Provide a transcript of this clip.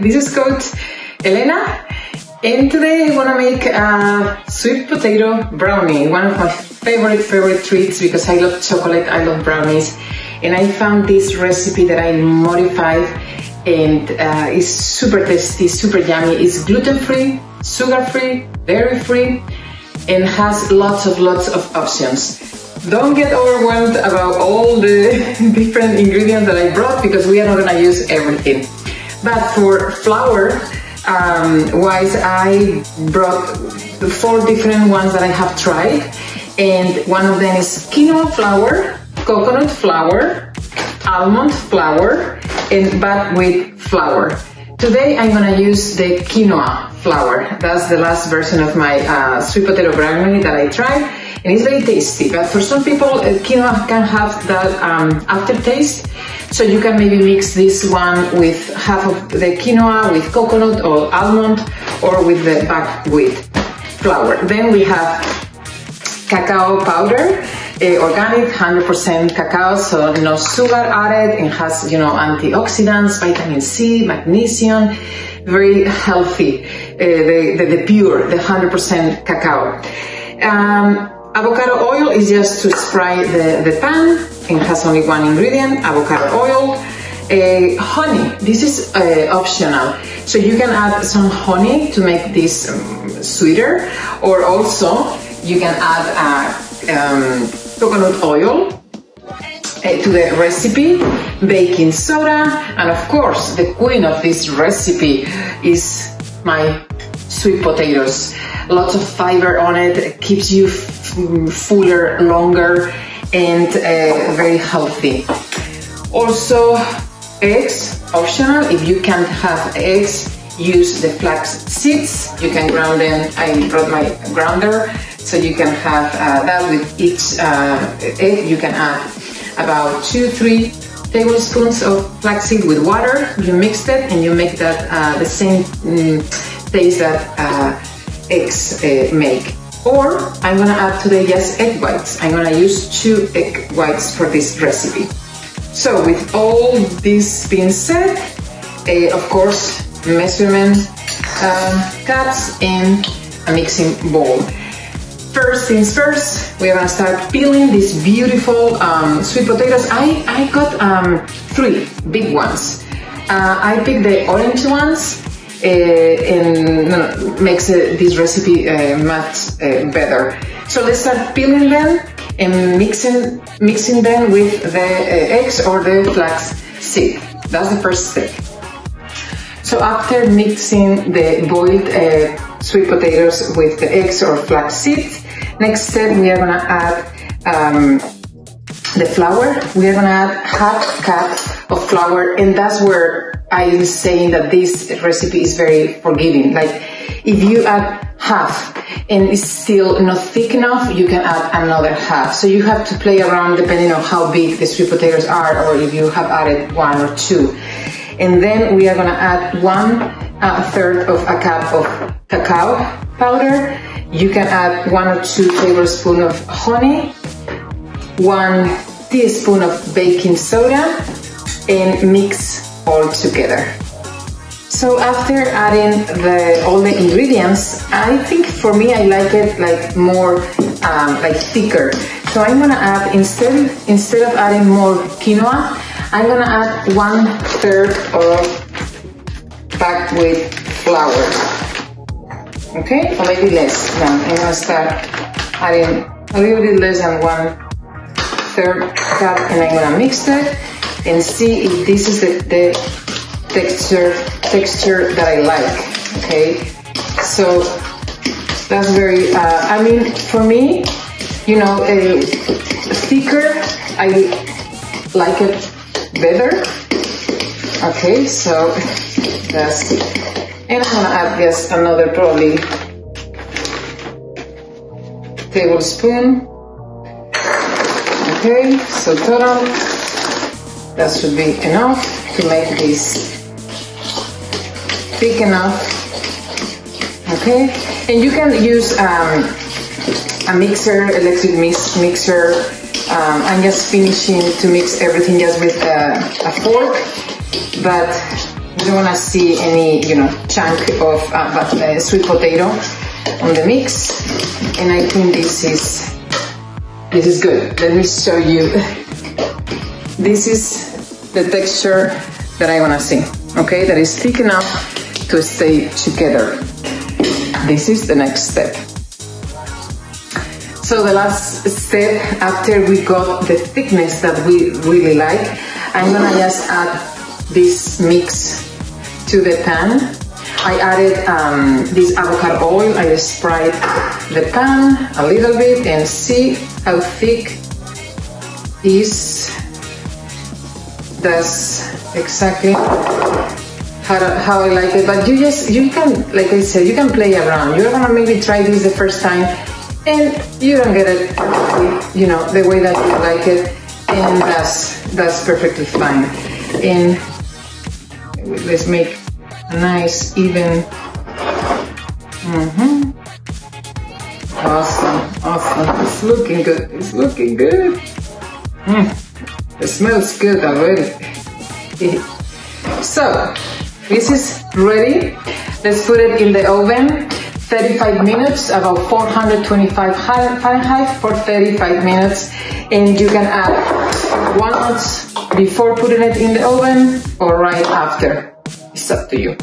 this is Coach Elena, and today I want to make a sweet potato brownie, one of my favorite treats because I love chocolate, I love brownies, and I found this recipe that I modified and it's super tasty, super yummy. It's gluten-free, sugar-free, dairy-free, and has lots of options. Don't get overwhelmed about all the different ingredients that I brought because we are not gonna use everything. But for flour wise, I brought 4 different ones that I have tried, and one of them is quinoa flour, coconut flour, almond flour, but with flour. Today I'm gonna use the quinoa flour. That's the last version of my sweet potato brownie that I tried, and it's very tasty. But for some people, quinoa can have that aftertaste, so you can maybe mix this one with half of the quinoa with coconut or almond, or with the buckwheat flour. Then we have cacao powder. Organic, 100% cacao, so no sugar added, and has, you know, antioxidants, vitamin C, magnesium, very healthy, the pure, the 100% cacao. Avocado oil is just to spray the pan, and has only one ingredient, avocado oil. Honey, this is optional, so you can add some honey to make this sweeter, or also you can add coconut oil to the recipe, baking soda, and of course the queen of this recipe is my sweet potatoes. Lots of fiber on it, keeps you fuller longer, and very healthy. Also eggs, optional. If you can't have eggs, use the flax seeds. You can ground them. I brought my grounder, so you can have that with each egg. You can add about 2-3 tablespoons of flaxseed with water. You mix it and you make that the same taste that eggs make. Or I'm gonna add today just egg whites. I'm gonna use 2 egg whites for this recipe. So with all this being said, of course, measurement cups in a mixing bowl. First things first, we're gonna start peeling these beautiful sweet potatoes. I got 3 big ones. I picked the orange ones, and makes this recipe much better. So let's start peeling them and mixing them with the eggs or the flax seed. That's the first step. So after mixing the boiled sweet potatoes with the eggs or flax seeds, next step we are gonna add the flour. We are gonna add half cup of flour, and that's where I'm saying that this recipe is very forgiving. Like if you add half and it's still not thick enough, you can add another half. So you have to play around depending on how big the sweet potatoes are, or if you have added 1 or 2. And then we are gonna add 1/3 of a cup of cacao powder. You can add 1 or 2 tablespoons of honey, 1 teaspoon of baking soda, and mix all together. So after adding all the ingredients, I think for me I like it like more like thicker. So I'm gonna add, instead of adding more quinoa, I'm gonna add 1/3 of buckwheat flour. Okay, or maybe less. Now I'm gonna start adding a little bit less than 1/3 cup, and I'm gonna mix it and see if this is the texture that I like. Okay, so that's very. I mean, for me, you know, thicker. I like it better. Okay, so that's, and I'm gonna add just another probably tablespoon. Okay, so total, that should be enough to make this thick enough. Okay, and you can use a mixer, electric mixer. I'm just finishing to mix everything just with a fork, but You don't want to see any, chunk of sweet potato on the mix. And I think this is good. Let me show you. This is the texture that I want to see. Okay, that is thick enough to stay together. This is the next step. So the last step, after we got the thickness that we really like, I'm gonna just add this mix to the pan. I added this avocado oil. I sprayed the pan a little bit and see how thick is. That's exactly how I like it. But you can, like I said, you can play around. You're gonna maybe try this the first time and you don't get it, the way that you like it, and that's perfectly fine. And let's make a nice even. Awesome. It's looking good. It smells good already. So this is ready. Let's put it in the oven. 35 minutes, about 425 Fahrenheit for 35 minutes. And you can add walnuts before putting it in the oven or right after. It's up to you.